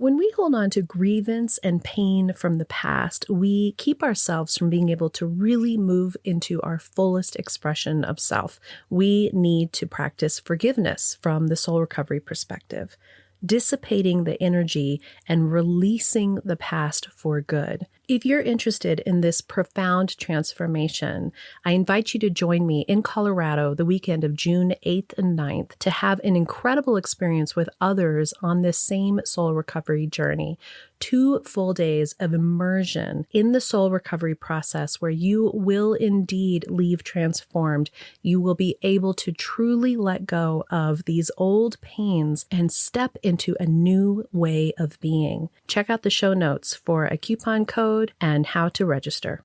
When we hold on to grievance and pain from the past, we keep ourselves from being able to really move into our fullest expression of self. We need to practice forgiveness from the soul recovery perspective, dissipating the energy and releasing the past for good. If you're interested in this profound transformation, I invite you to join me in Colorado the weekend of June 8th and 9th to have an incredible experience with others on this same soul recovery journey. 2 full days of immersion in the soul recovery process where you will indeed leave transformed. You will be able to truly let go of these old pains and step into a new way of being. Check out the show notes for a coupon code and how to register.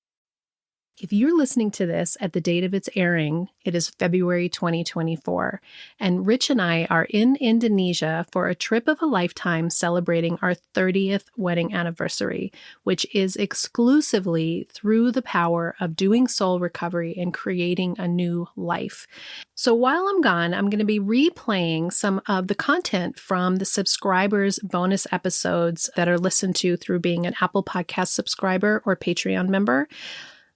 If you're listening to this at the date of its airing, it is February 2024, and Rich and I are in Indonesia for a trip of a lifetime celebrating our 30th wedding anniversary, which is exclusively through the power of doing soul recovery and creating a new life. So while I'm gone, I'm going to be replaying some of the content from the subscribers' bonus episodes that are listened to through being an Apple Podcast subscriber or Patreon member.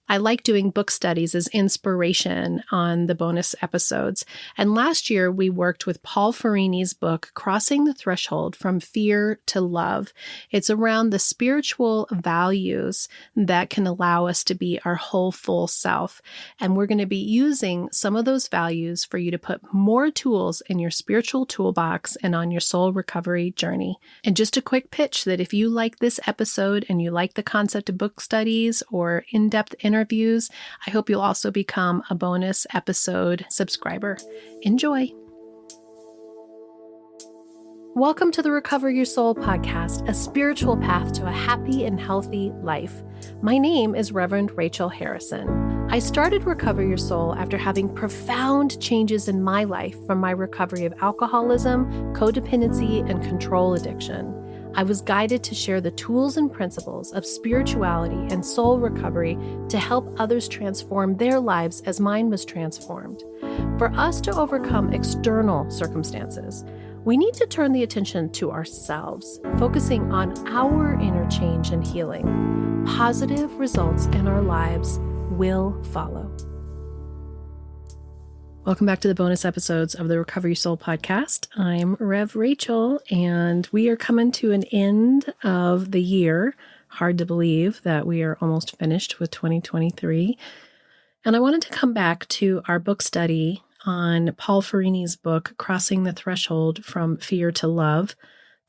I like doing book studies as inspiration on the bonus episodes. And last year, we worked with Paul Ferrini's book, Crossing the Threshold from Fear to Love. It's around the spiritual values that can allow us to be our whole, full self. And we're going to be using some of those values for you to put more tools in your spiritual toolbox and on your soul recovery journey. And just a quick pitch that if you like this episode and you like the concept of book studies or in-depth interviews, I hope you'll also become a bonus episode subscriber. Enjoy. Welcome to the Recover Your Soul podcast, a spiritual path to a happy and healthy life. My name is Reverend Rachel Harrison. I started Recover Your Soul after having profound changes in my life from my recovery of alcoholism, codependency, and control addiction. I was guided to share the tools and principles of spirituality and soul recovery to help others transform their lives as mine was transformed. For us to overcome external circumstances, we need to turn the attention to ourselves, focusing on our inner change and healing. Positive results in our lives will follow. Welcome back to the bonus episodes of the Recover Your Soul podcast. I'm Rev Rachel, and we are coming to an end of the year. Hard to believe that we are almost finished with 2023. And I wanted to come back to our book study on Paul Ferrini's book, Crossing the Threshold from Fear to Love,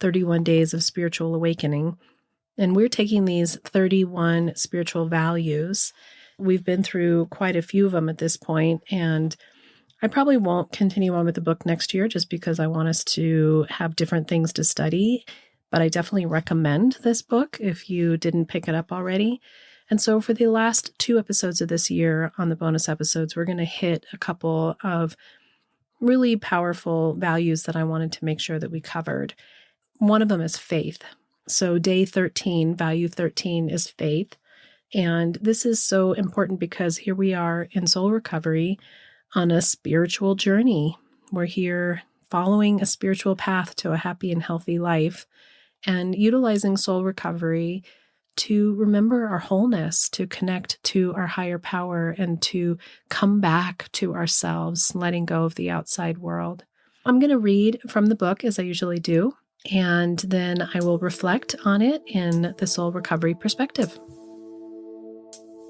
31 Days of Spiritual Awakening. And we're taking these 31 spiritual values. We've been through quite a few of them at this point, and I probably won't continue on with the book next year just because I want us to have different things to study, but I definitely recommend this book if you didn't pick it up already. And so for the last 2 episodes of this year on the bonus episodes, we're going to hit a couple of really powerful values that I wanted to make sure that we covered. One of them is faith. So day 13, value 13 is faith. And this is so important because here we are in soul recovery on a spiritual journey. We're here following a spiritual path to a happy and healthy life and utilizing soul recovery to remember our wholeness, to connect to our higher power, and to come back to ourselves, letting go of the outside world. I'm going to read from the book as I usually do, and then I will reflect on it in the soul recovery perspective.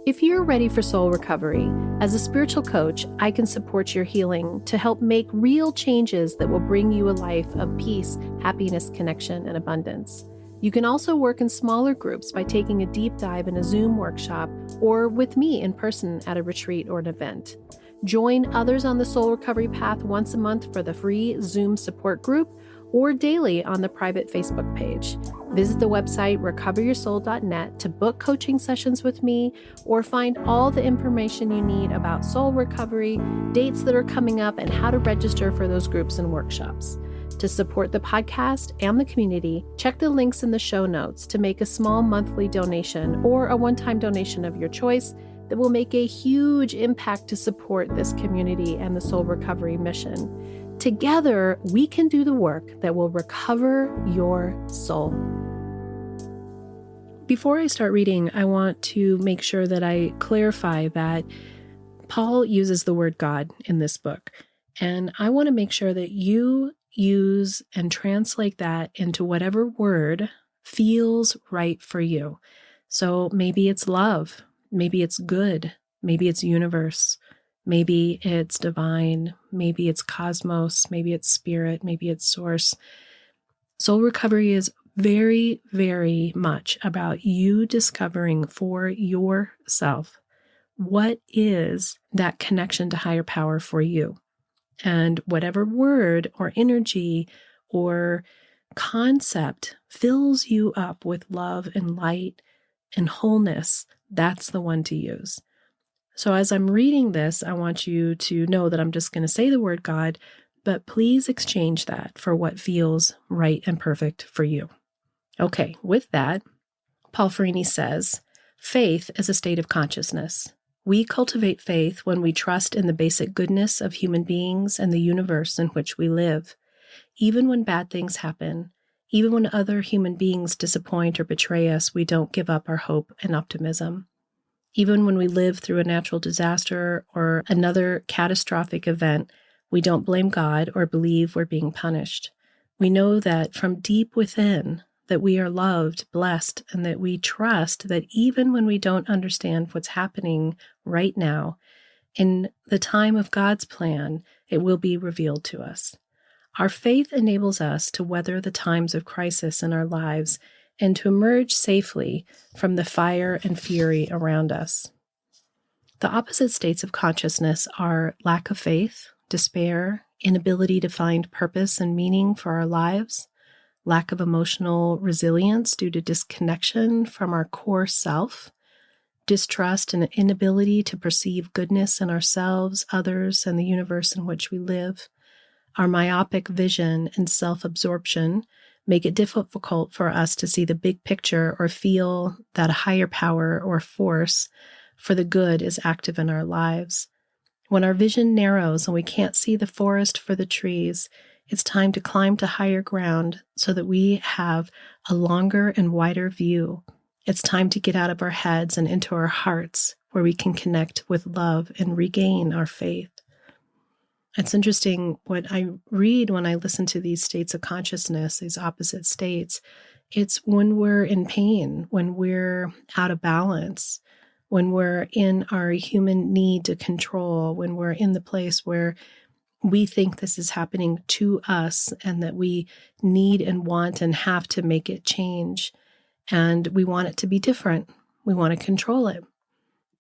If you're ready for soul recovery, as a spiritual coach, I can support your healing to help make real changes that will bring you a life of peace, happiness, connection, and abundance. You can also work in smaller groups by taking a deep dive in a Zoom workshop or with me in person at a retreat or an event. Join others on the soul recovery path once a month for the free Zoom support group or daily on the private Facebook page. Visit the website recoveryoursoul.net to book coaching sessions with me or find all the information you need about soul recovery, dates that are coming up, and how to register for those groups and workshops. To support the podcast and the community, check the links in the show notes to make a small monthly donation or a one-time donation of your choice that will make a huge impact to support this community and the soul recovery mission. Together, we can do the work that will recover your soul. Before I start reading, I want to make sure that I clarify that Paul uses the word God in this book. And I want to make sure that you use and translate that into whatever word feels right for you. So maybe it's love, maybe it's good, maybe it's universe, maybe it's divine, maybe it's cosmos, maybe it's spirit, maybe it's source. Soul recovery is very, very much about you discovering for yourself what is that connection to higher power for you. And whatever word or energy or concept fills you up with love and light and wholeness, that's the one to use. So as I'm reading this, I want you to know that I'm just going to say the word God, but please exchange that for what feels right and perfect for you. Okay, with that, Paul Ferrini says, faith is a state of consciousness. We cultivate faith when we trust in the basic goodness of human beings and the universe in which we live. Even when bad things happen, even when other human beings disappoint or betray us, we don't give up our hope and optimism. Even when we live through a natural disaster or another catastrophic event, we don't blame God or believe we're being punished. We know that from deep within, that we are loved, blessed, and that we trust that even when we don't understand what's happening right now, in the time of God's plan, it will be revealed to us. Our faith enables us to weather the times of crisis in our lives and to emerge safely from the fire and fury around us. The opposite states of consciousness are lack of faith, despair, inability to find purpose and meaning for our lives, lack of emotional resilience due to disconnection from our core self, distrust and inability to perceive goodness in ourselves, others, and the universe in which we live. Our myopic vision and self-absorption make it difficult for us to see the big picture or feel that a higher power or force for the good is active in our lives. When our vision narrows and we can't see the forest for the trees, it's time to climb to higher ground so that we have a longer and wider view. It's time to get out of our heads and into our hearts where we can connect with love and regain our faith. It's interesting what I read when I listen to these states of consciousness, these opposite states. It's when we're in pain, when we're out of balance, when we're in our human need to control, when we're in the place where we think this is happening to us and that we need and want and have to make it change. And we want it to be different. We want to control it.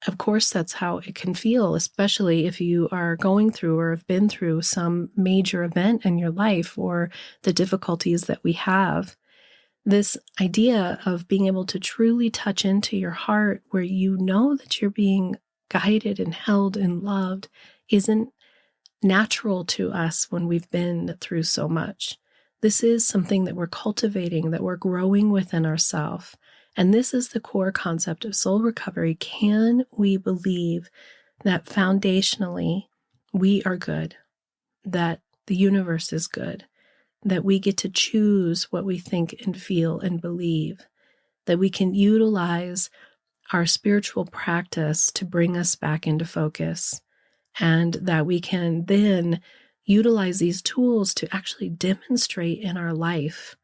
Of course, that's how it can feel, especially if you are going through or have been through some major event in your life or the difficulties that we have. This idea of being able to truly touch into your heart where you know that you're being guided and held and loved isn't natural to us when we've been through so much. This is something that we're cultivating, that we're growing within ourselves. And this is the core concept of soul recovery. Can we believe that foundationally we are good, that the universe is good, that we get to choose what we think and feel and believe, that we can utilize our spiritual practice to bring us back into focus, and that we can then utilize these tools to actually demonstrate in our life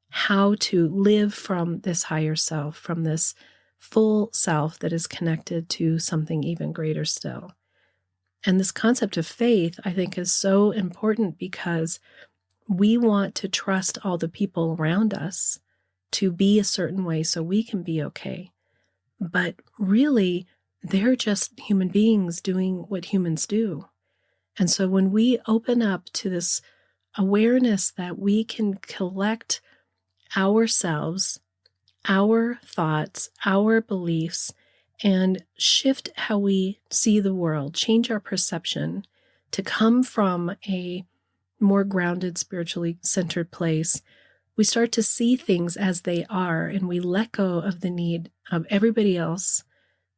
how to live from this higher self, from this full self that is connected to something even greater still. And this concept of faith, I think, is so important because we want to trust all the people around us to be a certain way so we can be okay. But really, they're just human beings doing what humans do. And so when we open up to this awareness that we can collect ourselves, our thoughts, our beliefs, and shift how we see the world, change our perception to come from a more grounded, spiritually centered place, we start to see things as they are, and we let go of the need of everybody else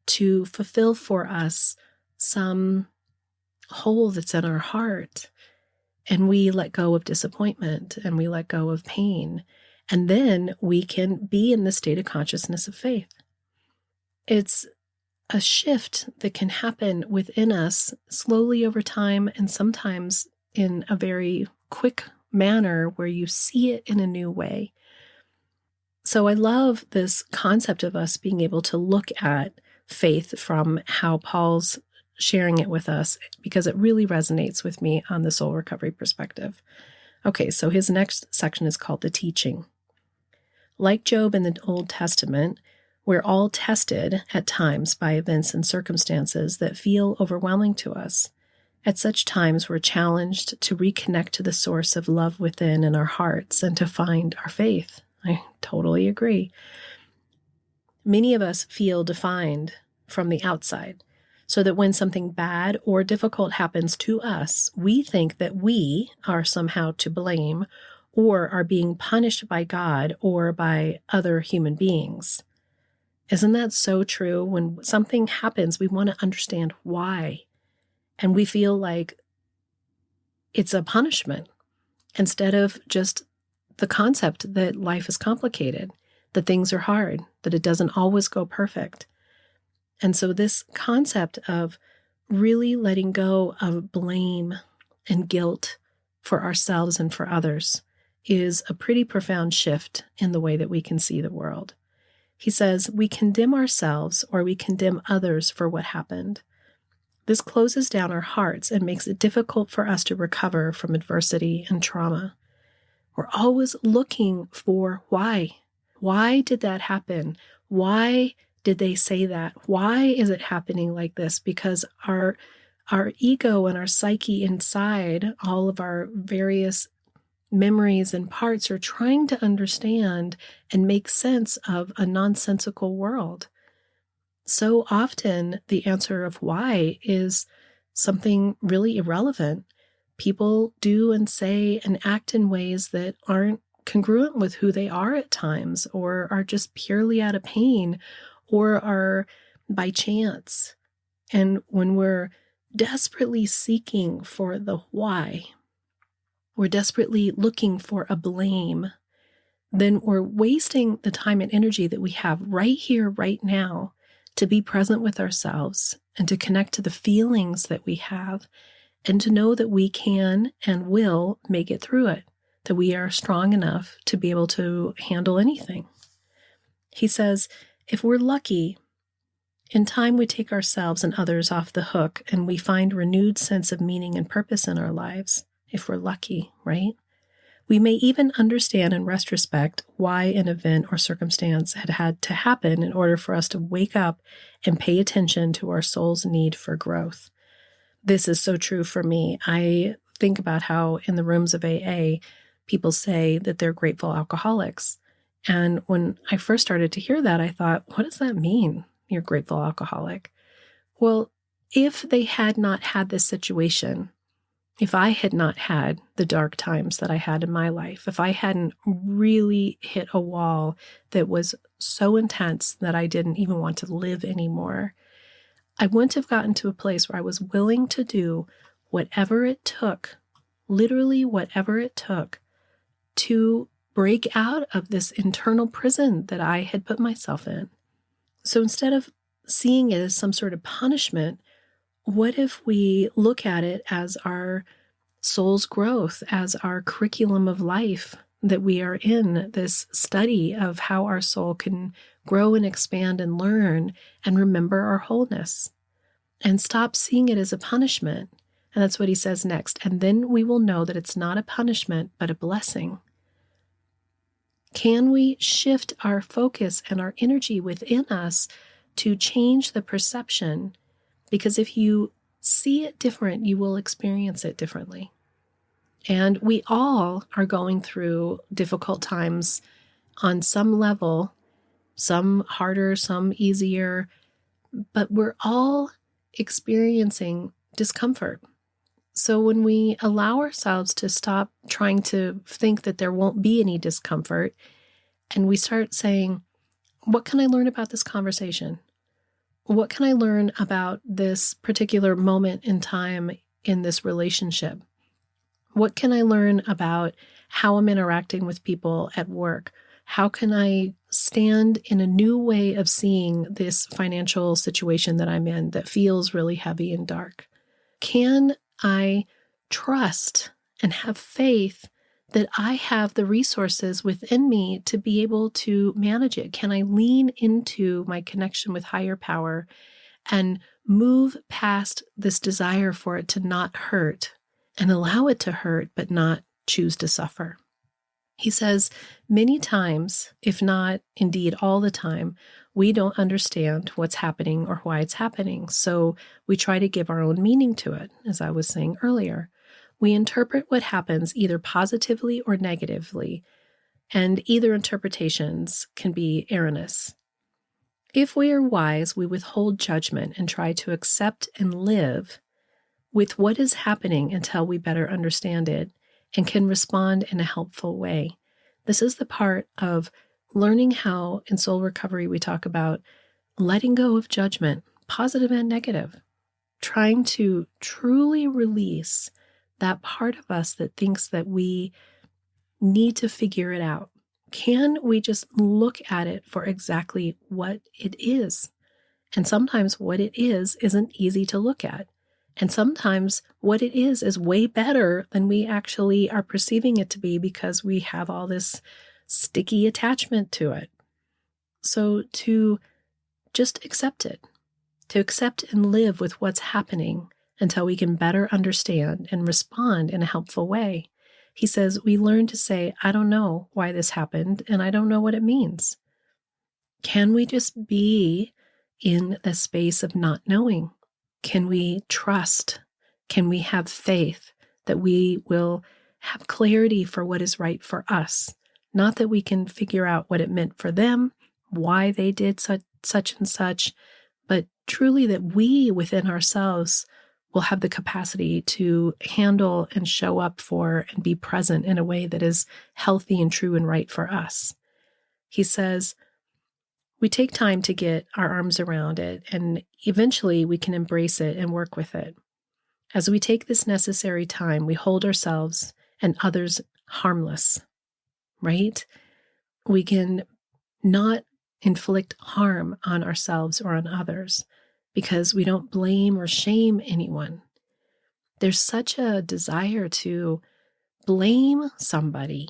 to fulfill for us some hole that's in our heart. And we let go of disappointment and we let go of pain. And then we can be in the state of consciousness of faith. It's a shift that can happen within us slowly over time, and sometimes in a very quick manner where you see it in a new way. So I love this concept of us being able to look at faith from how Paul's sharing it with us, because it really resonates with me on the soul recovery perspective. Okay, so his next section is called the teaching. Like Job in the Old Testament, we're all tested at times by events and circumstances that feel overwhelming to us. At such times, we're challenged to reconnect to the source of love within in our hearts and to find our faith. I totally agree. Many of us feel defined from the outside, so that when something bad or difficult happens to us, we think that we are somehow to blame or are being punished by God or by other human beings. Isn't that so true? When something happens, we want to understand why. And we feel like it's a punishment instead of just the concept that life is complicated, that things are hard, that it doesn't always go perfect. And so this concept of really letting go of blame and guilt for ourselves and for others is a pretty profound shift in the way that we can see the world. He says, we condemn ourselves or we condemn others for what happened. This closes down our hearts and makes it difficult for us to recover from adversity and trauma. We're always looking for why. Why did that happen? Why did they say that? Why is it happening like this? Because our ego and our psyche inside, all of our various memories and parts are trying to understand and make sense of a nonsensical world. So often the answer of why is something really irrelevant. People do and say and act in ways that aren't congruent with who they are at times, or are just purely out of pain, or are by chance. And when we're desperately seeking for the why, we're desperately looking for a blame, then we're wasting the time and energy that we have right here, right now, to be present with ourselves and to connect to the feelings that we have and to know that we can and will make it through it, that we are strong enough to be able to handle anything. He says, if we're lucky, in time we take ourselves and others off the hook and we find renewed sense of meaning and purpose in our lives, if we're lucky, right? We may even understand in retrospect why an event or circumstance had to happen in order for us to wake up and pay attention to our soul's need for growth. This is so true for me. I think about how in the rooms of AA, people say that they're grateful alcoholics. And when I first started to hear that, I thought, what does that mean, you're grateful alcoholic? Well, if they had not had this situation, if I had not had the dark times that I had in my life, if I hadn't really hit a wall that was so intense that I didn't even want to live anymore, I wouldn't have gotten to a place where I was willing to do whatever it took, literally whatever it took, to break out of this internal prison that I had put myself in. So instead of seeing it as some sort of punishment, what if we look at it as our soul's growth, as our curriculum of life, that we are in this study of how our soul can grow and expand and learn and remember our wholeness, and stop seeing it as a punishment. And that's what he says next. And then we will know that it's not a punishment, but a blessing. Can we shift our focus and our energy within us to change the perception? Because if you see it different, you will experience it differently. And we all are going through difficult times on some level, some harder, some easier, but we're all experiencing discomfort. So when we allow ourselves to stop trying to think that there won't be any discomfort, and we start saying, what can I learn about this conversation? What can I learn about this particular moment in time in this relationship? What can I learn about how I'm interacting with people at work. How can I stand in a new way of seeing this financial situation that I'm in that feels really heavy and dark? Can I trust and have faith that I have the resources within me to be able to manage it? Can I lean into my connection with higher power and move past this desire for it to not hurt and allow it to hurt, but not choose to suffer? He says, many times, if not indeed all the time, we don't understand what's happening or why it's happening. So we try to give our own meaning to it, as I was saying earlier. We interpret what happens either positively or negatively, and either interpretations can be erroneous. If we are wise, we withhold judgment and try to accept and live with what is happening until we better understand it and can respond in a helpful way. This is the part of learning how in soul recovery we talk about letting go of judgment, positive and negative, trying to truly release that part of us that thinks that we need to figure it out. Can we just look at it for exactly what it is? And sometimes what it is isn't easy to look at. And sometimes what it is way better than we actually are perceiving it to be because we have all this sticky attachment to it. So to just accept it, to accept and live with what's happening until we can better understand and respond in a helpful way. He says, we learn to say, I don't know why this happened, and I don't know what it means. Can we just be in the space of not knowing? Can we trust? Can we have faith that we will have clarity for what is right for us? Not that we can figure out what it meant for them, why they did such and such, but truly that we within ourselves will have the capacity to handle and show up for and be present in a way that is healthy and true and right for us. He says, we take time to get our arms around it, and eventually we can embrace it and work with it. As we take this necessary time, we hold ourselves and others harmless, right? We can not inflict harm on ourselves or on others because we don't blame or shame anyone. There's such a desire to blame somebody.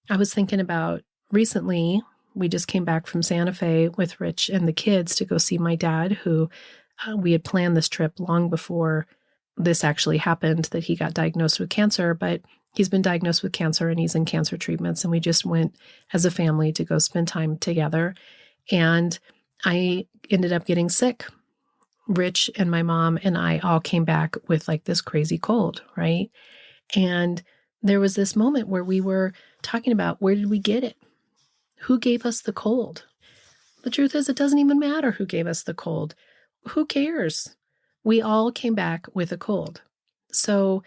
I was thinking about recently, we just came back from Santa Fe with Rich and the kids to go see my dad, who we had planned this trip long before this actually happened, that he got diagnosed with cancer, but he's been diagnosed with cancer and he's in cancer treatments. And we just went as a family to go spend time together. And I ended up getting sick. Rich and my mom and I all came back with like this crazy cold, right? And there was this moment where we were talking about, where did we get it? Who gave us the cold? The truth is, it doesn't even matter who gave us the cold. Who cares? We all came back with a cold. So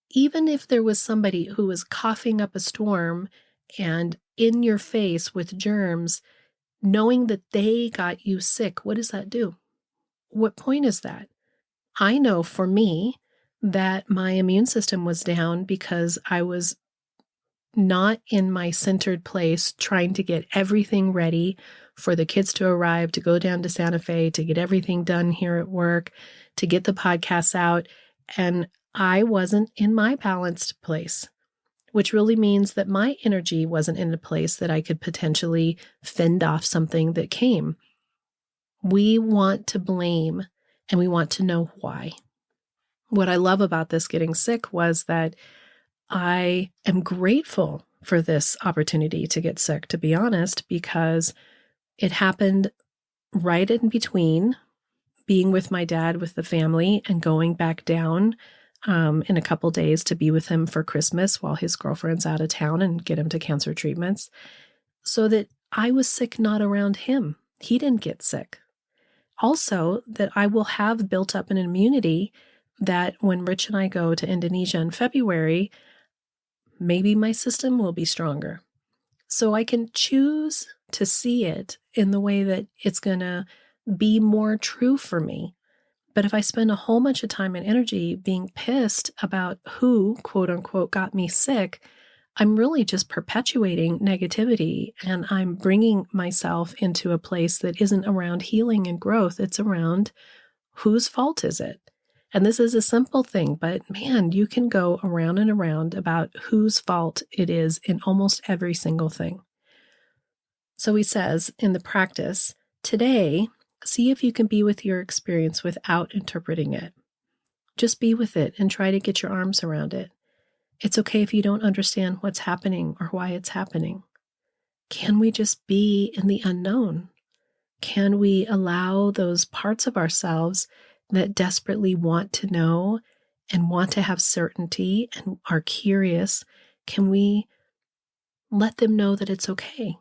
even if there was somebody who was coughing up a storm and in your face with germs, knowing that they got you sick, what does that do? What point is that? I know for me that my immune system was down because I was not in my centered place, trying to get everything ready for the kids to arrive, to go down to Santa Fe, to get everything done here at work, to get the podcasts out. And I wasn't in my balanced place, which really means that my energy wasn't in a place that I could potentially fend off something that came. We want to blame and we want to know why. What I love about this getting sick was that I am grateful for this opportunity to get sick, to be honest, because it happened right in between being with my dad with the family and going back down in a couple days to be with him for Christmas while his girlfriend's out of town and get him to cancer treatments, so that I was sick not around him. He didn't get sick. Also, that I will have built up an immunity that when Rich and I go to Indonesia in February, maybe my system will be stronger. So I can choose to see it in the way that it's going to be more true for me. But if I spend a whole bunch of time and energy being pissed about who, quote unquote, got me sick, I'm really just perpetuating negativity, and I'm bringing myself into a place that isn't around healing and growth. It's around whose fault is it? And this is a simple thing, but man, you can go around and around about whose fault it is in almost every single thing. So he says in the practice, today, see if you can be with your experience without interpreting it. Just be with it and try to get your arms around it. It's okay if you don't understand what's happening or why it's happening. Can we just be in the unknown? Can we allow those parts of ourselves that desperately want to know and want to have certainty and are curious? Can we let them know that it's okay?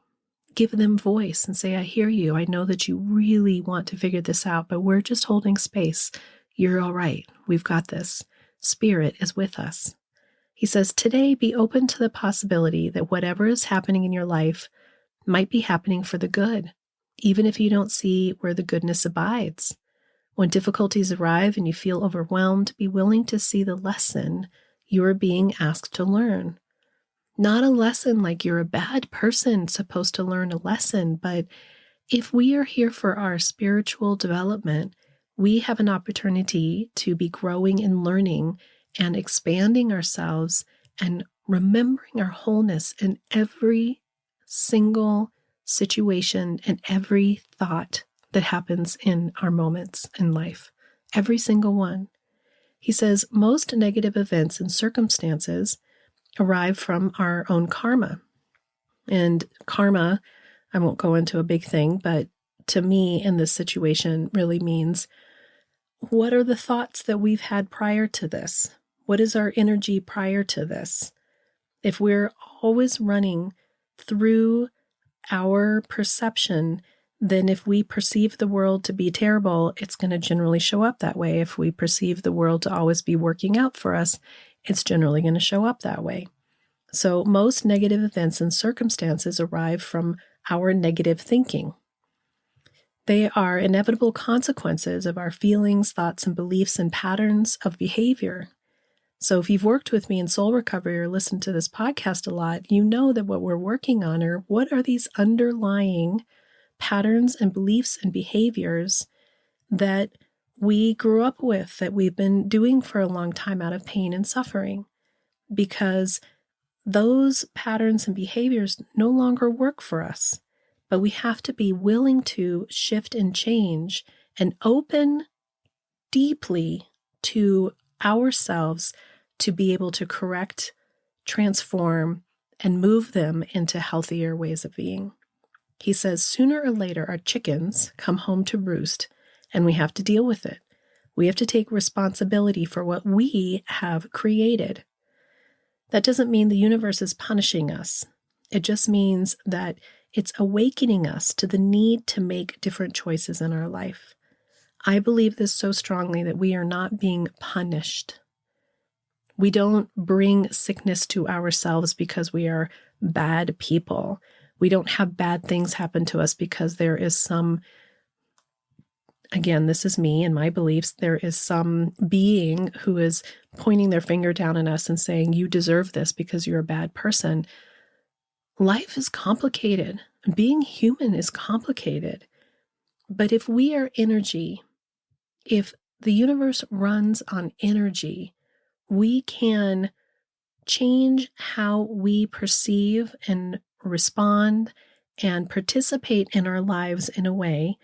Give them voice and say, I hear you. I know that you really want to figure this out, but we're just holding space. You're all right. We've got this. Spirit is with us. He says, today be open to the possibility that whatever is happening in your life might be happening for the good, even if you don't see where the goodness abides. When difficulties arrive and you feel overwhelmed, be willing to see the lesson you are being asked to learn. Not a lesson like you're a bad person supposed to learn a lesson, but if we are here for our spiritual development, we have an opportunity to be growing and learning and expanding ourselves and remembering our wholeness in every single situation and every thought that happens in our moments in life. Every single one. He says most negative events and circumstances arrive from our own karma. And karma, I won't go into a big thing, but to me in this situation really means what are the thoughts that we've had prior to this? What is our energy prior to this? If we're always running through our perception, then if we perceive the world to be terrible, it's going to generally show up that way. If we perceive the world to always be working out for us, it's generally going to show up that way. So most negative events and circumstances arrive from our negative thinking. They are inevitable consequences of our feelings, thoughts, and beliefs and patterns of behavior. So if you've worked with me in soul recovery or listened to this podcast a lot, you know that what we're working on are what are these underlying patterns and beliefs and behaviors that we grew up with, that we've been doing for a long time out of pain and suffering, because those patterns and behaviors no longer work for us. But we have to be willing to shift and change and open deeply to ourselves to be able to correct, transform, and move them into healthier ways of being. He says sooner or later our chickens come home to roost and we have to deal with it. We have to take responsibility for what we have created. That doesn't mean the universe is punishing us. It just means that it's awakening us to the need to make different choices in our life. I believe this so strongly that we are not being punished. We don't bring sickness to ourselves because we are bad people. We don't have bad things happen to us because there is some, again, this is me and my beliefs, there is some being who is pointing their finger down at us and saying, you deserve this because you're a bad person. Life is complicated. Being human is complicated. But if we are energy, if the universe runs on energy, we can change how we perceive and respond and participate in our lives in a way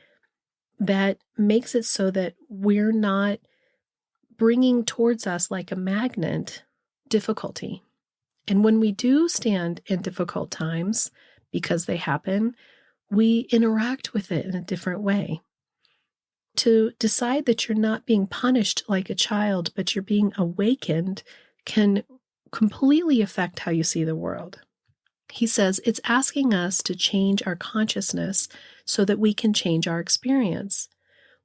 that makes it so that we're not bringing towards us like a magnet difficulty. And when we do stand in difficult times, because they happen, we interact with it in a different way. To decide that you're not being punished like a child, but you're being awakened can completely affect how you see the world. He says it's asking us to change our consciousness so that we can change our experience.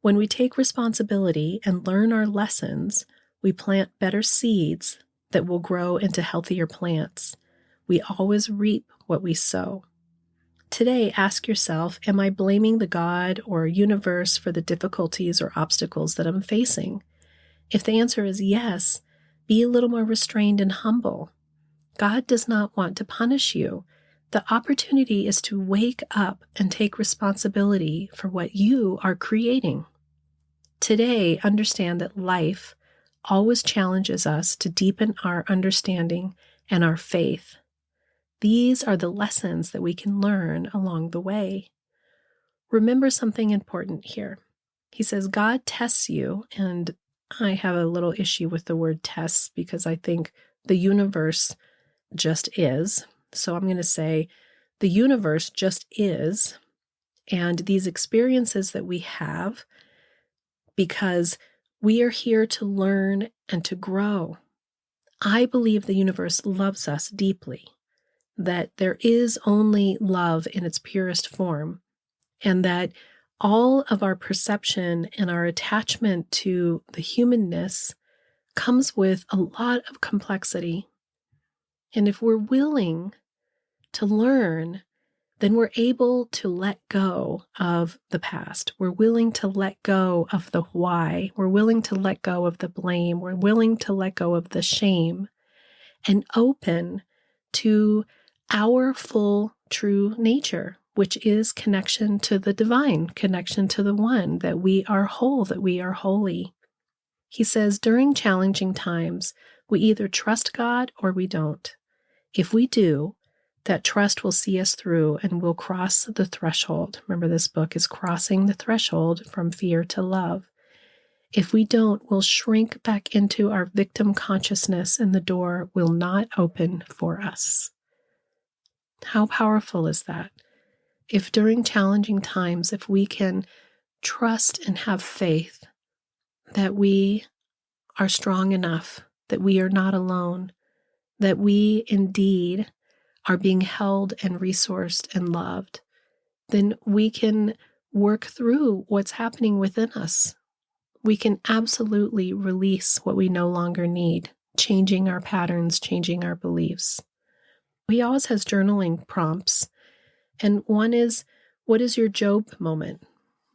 When we take responsibility and learn our lessons, we plant better seeds that will grow into healthier plants. We always reap what we sow. Today, ask yourself, am I blaming the God or universe for the difficulties or obstacles that I'm facing? If the answer is yes, be a little more restrained and humble. God does not want to punish you. The opportunity is to wake up and take responsibility for what you are creating. Today, understand that life always challenges us to deepen our understanding and our faith. These are the lessons that we can learn along the way. Remember something important here. He says God tests you, and I have a little issue with the word tests because I think the universe just is. So I'm going to say the universe just is, and these experiences that we have, because we are here to learn and to grow. I believe the universe loves us deeply, that there is only love in its purest form, and that all of our perception and our attachment to the humanness comes with a lot of complexity. And if we're willing to learn, then we're able to let go of the past. We're willing to let go of the why. We're willing to let go of the blame. We're willing to let go of the shame and open to our full true nature, which is connection to the divine, connection to the one, that we are whole, that we are holy. He says, during challenging times, we either trust God or we don't. If we do, that trust will see us through and we'll cross the threshold. Remember, this book is Crossing the Threshold from Fear to Love. If we don't, we'll shrink back into our victim consciousness and the door will not open for us. How powerful is that? If during challenging times, if we can trust and have faith that we are strong enough, that we are not alone, that we indeed are being held and resourced and loved, then we can work through what's happening within us. We can absolutely release what we no longer need, changing our patterns, changing our beliefs. He always has journaling prompts, and one is, what is your Job moment?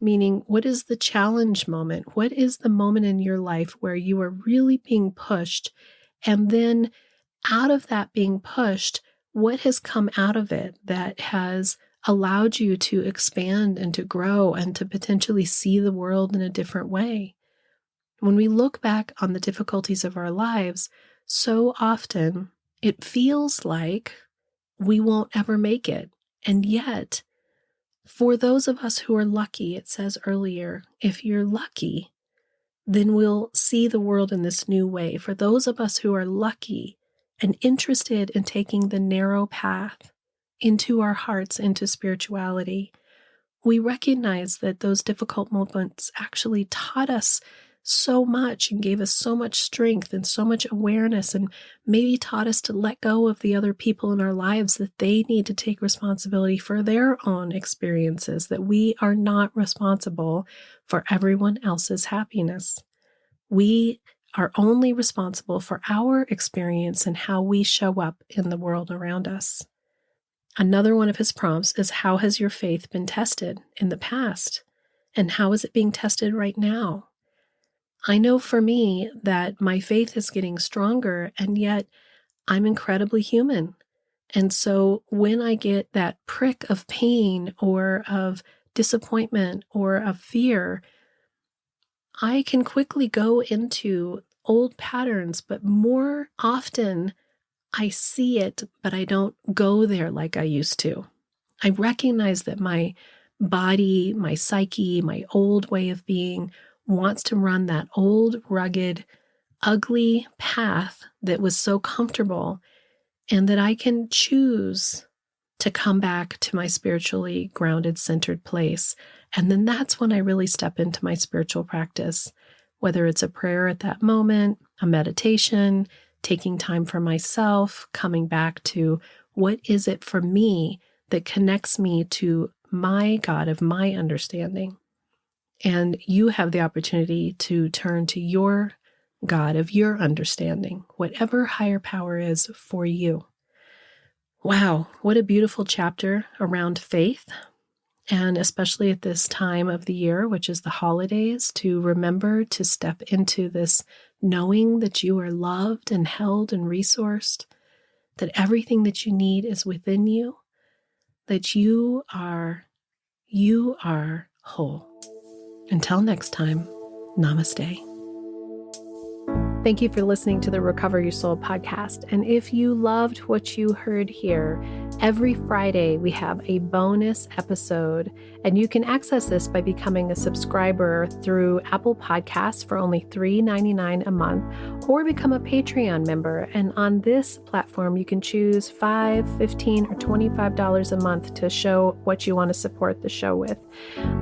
Meaning, what is the challenge moment? What is the moment in your life where you are really being pushed, and then out of that being pushed, what has come out of it that has allowed you to expand and to grow and to potentially see the world in a different way? When we look back on the difficulties of our lives, so often it feels like we won't ever make it. And yet, for those of us who are lucky, it says earlier, if you're lucky, then we'll see the world in this new way. For those of us who are lucky and interested in taking the narrow path into our hearts, into spirituality, we recognize that those difficult moments actually taught us so much and gave us so much strength and so much awareness, and maybe taught us to let go of the other people in our lives, that they need to take responsibility for their own experiences, that we are not responsible for everyone else's happiness. We are only responsible for our experience and how we show up in the world around us. Another one of his prompts is, how has your faith been tested in the past? And how is it being tested right now? I know for me that my faith is getting stronger, and yet I'm incredibly human. And so when I get that prick of pain or of disappointment or of fear, I can quickly go into old patterns, but more often I see it, but I don't go there like I used to. I recognize that my body, my psyche, my old way of being wants to run that old, rugged, ugly path that was so comfortable, and that I can choose to come back to my spiritually grounded, centered place. And then that's when I really step into my spiritual practice, whether it's a prayer at that moment, a meditation, taking time for myself, coming back to what is it for me that connects me to my God of my understanding. And you have the opportunity to turn to your God of your understanding, whatever higher power is for you. Wow, what a beautiful chapter around faith, and especially at this time of the year, which is the holidays, to remember to step into this knowing that you are loved and held and resourced, that everything that you need is within you, that you are whole. Until next time, namaste. Thank you for listening to the Recover Your Soul podcast. And if you loved what you heard here, every Friday we have a bonus episode, and you can access this by becoming a subscriber through Apple Podcasts for only $3.99 a month, or become a Patreon member. And on this platform, you can choose $5, $15, or $25 a month to show what you want to support the show with.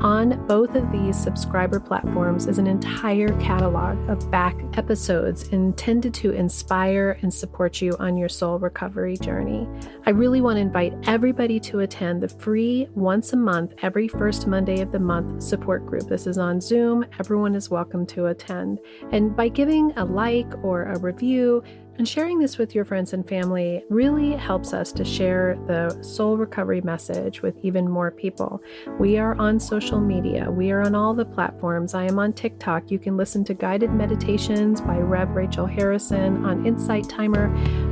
On both of these subscriber platforms is an entire catalog of back episodes intended to inspire and support you on your soul recovery journey. I really want to invite everybody to attend the free once a month, every first Monday of the month support group. This is on Zoom. Everyone is welcome to attend. And by giving a like or a review and sharing this with your friends and family really helps us to share the soul recovery message with even more people. We are on social media. We are on all the platforms. I am on TikTok. You can listen to guided meditations by Rev Rachel Harrison on Insight Timer.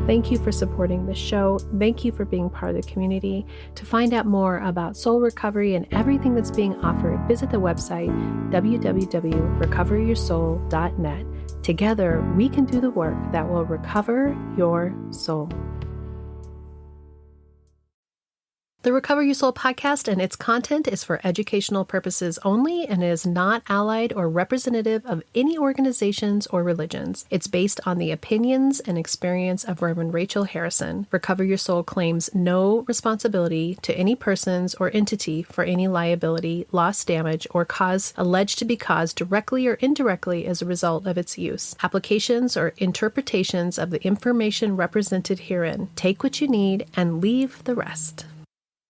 Thank you for supporting the show. Thank you for being part of the community. To find out more about soul recovery and everything that's being offered, visit the website www.recoveryoursoul.net. Together, we can do the work that will recover your soul. The Recover Your Soul podcast and its content is for educational purposes only and is not allied or representative of any organizations or religions. It's based on the opinions and experience of Reverend Rachel Harrison. Recover Your Soul claims no responsibility to any persons or entity for any liability, loss, damage, or cause alleged to be caused directly or indirectly as a result of its use. Applications or interpretations of the information represented herein. Take what you need and leave the rest.